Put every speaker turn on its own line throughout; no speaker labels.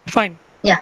Fine.
Yeah.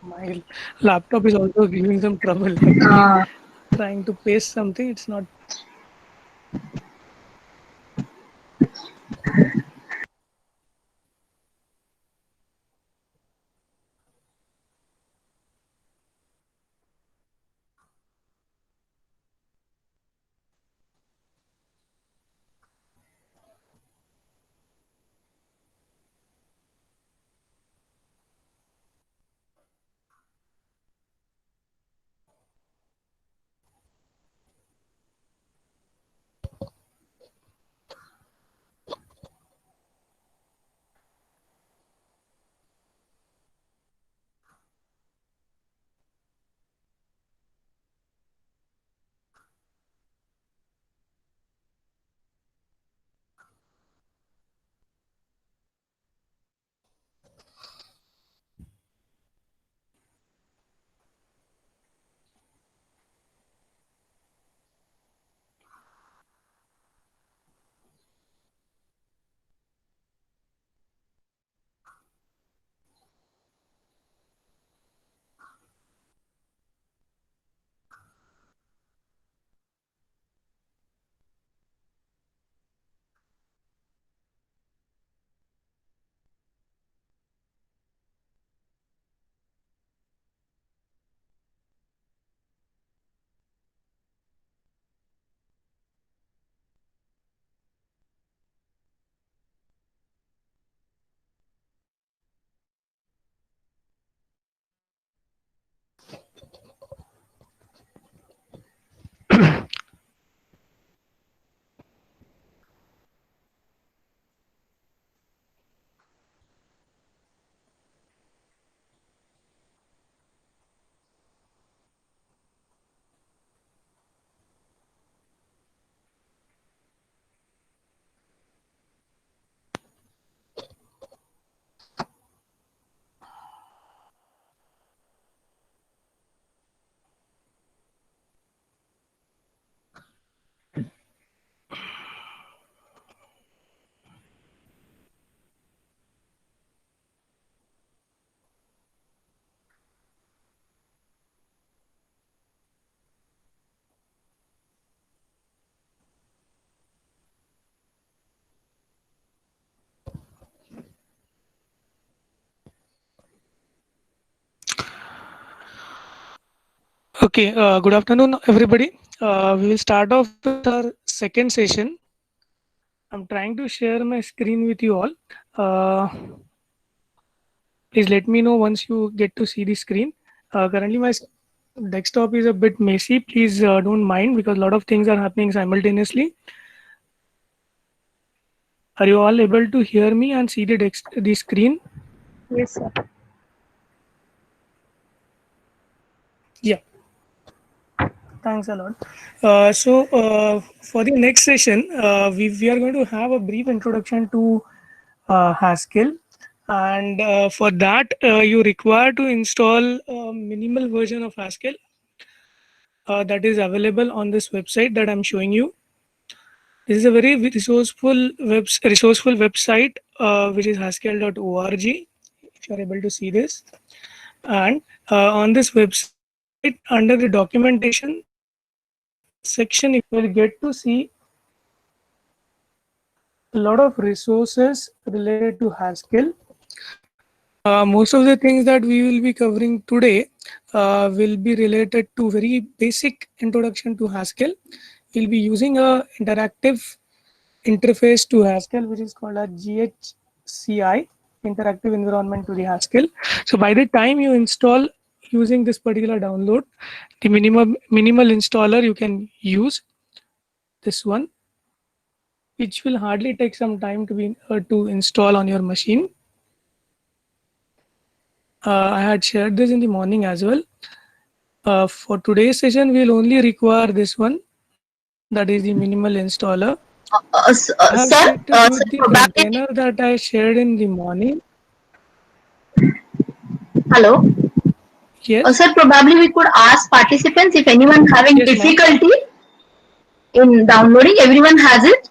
My laptop is also giving some trouble actually.
Uh,
Trying to paste something, it's not. Okay, good afternoon, everybody. We will start off with our second session. I'm trying to share my screen with you all. Uh, Please let me know once you get to see the screen. Currently, my desktop is a bit messy. Please don't mind because a lot of things are happening simultaneously. Are you all able to hear me and see the screen?
yes, sir.
Yeah, thanks a lot. For the next session, we are going to have a brief introduction to Haskell. And for that, you require to install a minimal version of Haskell that is available on this website that I'm showing you. This is a very resourceful website, which is haskell.org. If you are able to see this, and on this website, under the documentation section, you will get to see a lot of resources related to Haskell. Most of the things that we will be covering today will be related to very basic introduction to Haskell. We'll be using a interactive interface to Haskell, which is called a GHCI, interactive environment to the Haskell. So by the time you install using this particular download, the minimal installer you can use this one, which will hardly take some time to install on your machine. I had shared this in the morning as well. For today's session, we'll only require this one, that is the minimal installer. I have
Sir,
set it
sir,
with the
probably,
container that I shared in the morning.
hello.
Yes,
Sir, probably we could ask participants if anyone having
yes, ma'am.
difficulty in downloading. Everyone has it.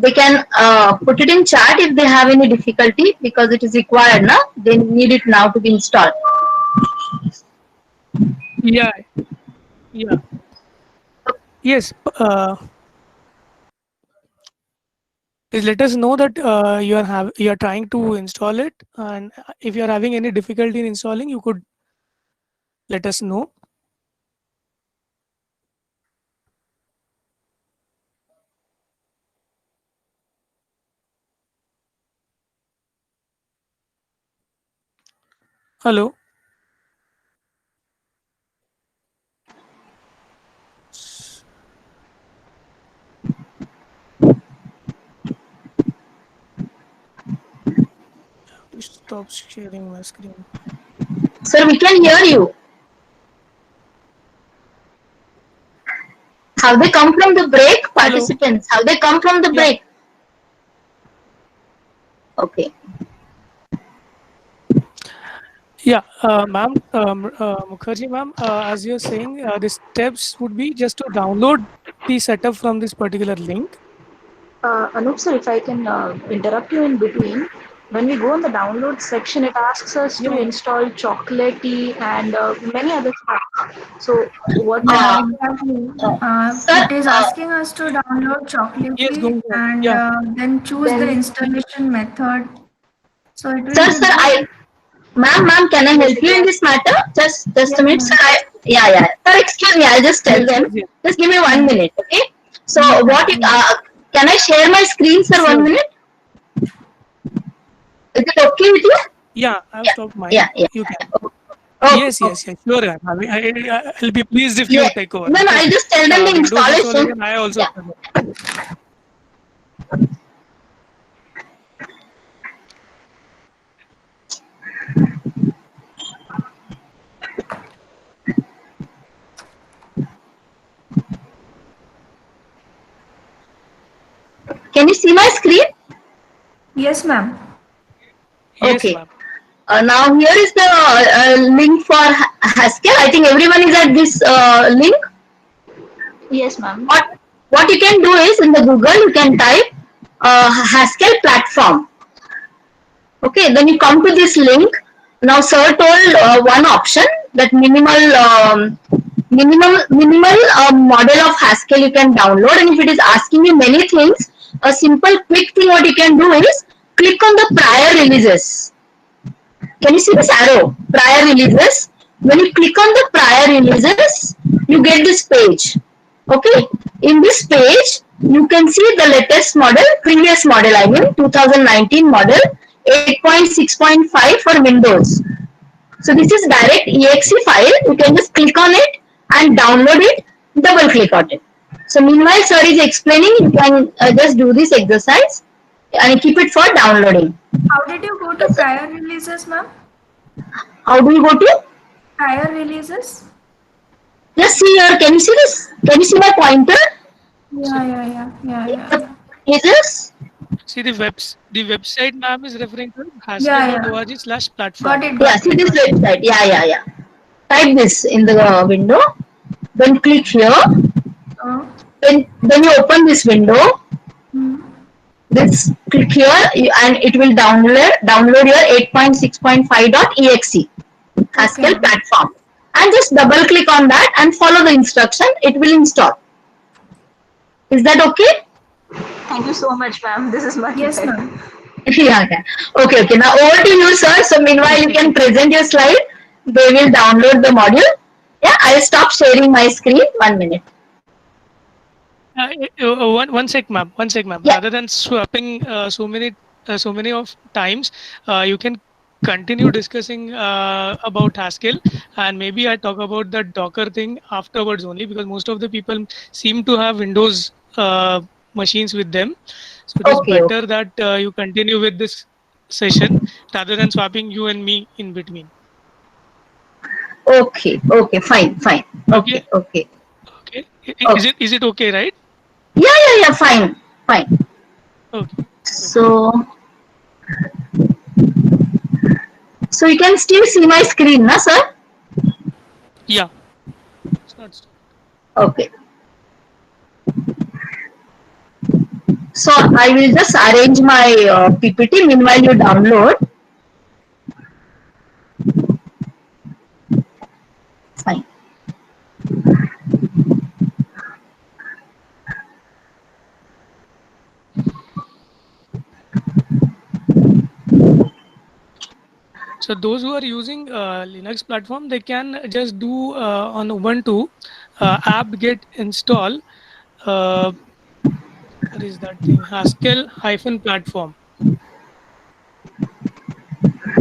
They can put it in chat if they have any difficulty because it is required now. They need it now to be installed.
Yeah, yeah, yes. Please let us know that you are trying to install it, and if you are having any difficulty in installing, you could let us know. Hello. Please stop sharing my screen.
Sir, we can hear you. Have they come from the break?
Hello.
Participants, have they come from the
Yeah,
break? Okay.
yeah, ma'am, Mukherjee, ma'am, as you're saying, the steps would be just to download the setup from this particular link.
Anup sir, if I can interrupt you in between, when we go on the download section, it asks us to
Yeah, yeah.
install Chocolatey and many other stuff. So what
Yeah,
Uh,
exactly.
sir,
It is asking us to download
Yes,
Chocolatey
go ahead.
and
Yeah,
then choose the
then,
installation method. So it will
sir,
give
sir,
you,
ma'am, can I
yes,
help you in this
exactly.
matter? Just a
yes,
minute, sir.
ma'am.
Yeah. Sir, excuse me. I'll just tell
yes,
them.
yes, yes.
Just give me one
Yeah,
minute, okay? So,
yes,
what?
absolutely.
Can I share my screen, sir? One
Sure.
minute. Is it okay with you?
Yeah, I've
Yeah,
stopped
yeah,
mine.
yeah.
You can.
Okay,
Yes,
okay.
yes, yes. Sure. I'll be pleased if
Yeah.
you take over
No, no.
because
I'll just tell them the
Windows
installation.
installation I also
Yeah.
struggle.
Can you see my screen?
Yes, ma'am.
Yes,
Okay.
ma'am.
Now here is the link for Haskell. I think everyone is at this link.
Yes, ma'am.
What you can do is in the Google you can type Haskell platform. Okay, then you come to this link. Now, sir told one option that minimal model of Haskell you can download, and if it is asking you many things, a simple quick thing what you can do is click on the prior releases. Can you see this arrow? Prior releases. When you click on the prior releases, you get this page. Okay. In this page, you can see the latest model, previous model, I mean 2019 model, 8.6.5 for Windows. So this is direct exe file. You can just click on it and download it, double click on it. So meanwhile, sir is explaining, you can just do this exercise and keep it for downloading.
How did you go to
Yes, sir.
prior releases, ma'am?
How do you go to?
Prior releases?
Just see here. Can you see this? Can you see my pointer?
Yeah,
See,
yeah, yeah, yeah,
In
yeah,
the
yeah.
pages?
see the website ma'am is referring to
Yeah, yeah. Got
haskell.org/platform.
it,
Yeah,
got
see
it,
this
got it.
website. Yeah. Type this in the window. Then click here.
Oh,
Then you open this window.
hmm.
This click here and it will download your 8.6.5.exe
Okay,
Haskell
ma'am.
platform. And just double click on that and follow the instruction. It will install. Is that okay?
Thank you so much, ma'am. This is much
Yes,
better.
ma'am.
Yeah. Okay. Now over to you, sir. So meanwhile, you can present your slide. They will download the module. Yeah, I'll stop sharing my screen. 1 minute.
One sec, ma'am. One sec, ma'am.
Yeah.
Rather than swapping so many of times, you can continue discussing about Haskell, and maybe I talk about the Docker thing afterwards only because most of the people seem to have Windows machines with them. So it is
Okay.
better that you continue with this session rather than swapping you and me in between.
Okay. Fine.
Okay.
Okay.
Okay.
Okay.
Is it okay, right?
Yeah. Fine. Fine.
Okay.
So, so you can still see my screen, na, sir?
Yeah. It's not stopped.
Okay. So I will just arrange my PPT. Meanwhile, you download. Fine.
So those who are using Linux platform, they can just do on Ubuntu apt-get install. Uh, what is that thing? Haskell hyphen platform.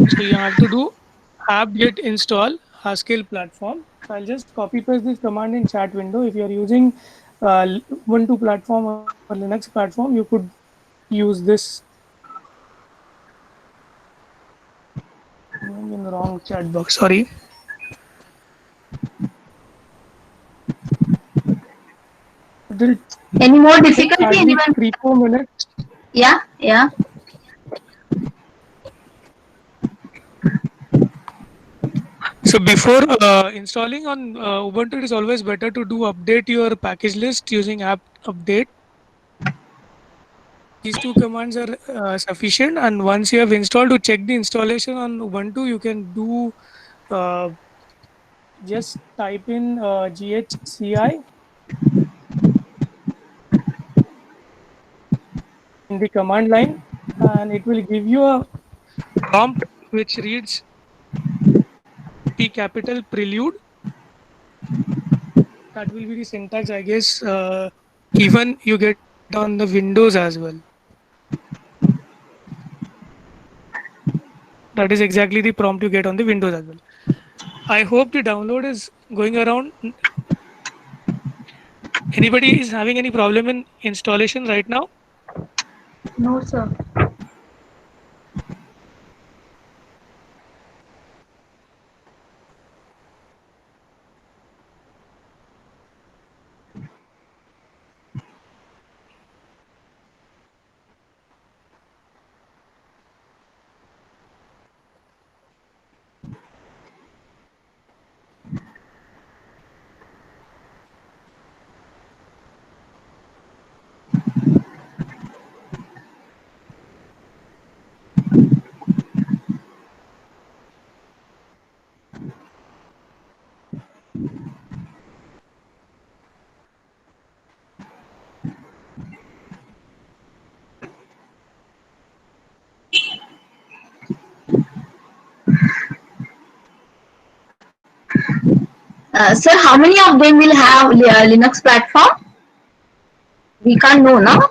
So you have to do apt-get install Haskell platform. So I'll just copy paste this command in chat window. If you are using Ubuntu platform or Linux platform, you could use this. I'm in the wrong chat box. Sorry. It will
Any more
take
difficulty?
hardly
Anyone?
3 4 minutes.
Yeah.
So before installing on Ubuntu, it is always better to do update your package list using apt update. These two commands are sufficient, and once you have installed, to check the installation on Ubuntu, you can do uh, just type in ghci in the command line, and it will give you a prompt which reads P capital prelude. That will be the syntax, I guess. Even you get on the Windows as well. That is exactly the prompt you get on the Windows as well. I hope the download is going around. Anybody is having any problem in installation right now?
No, sir.
Sir, how many of them will have Linux platform? We can't know now.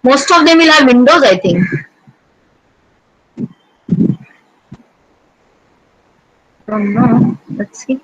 Most of them will have Windows, I think. Don't know. Let's see.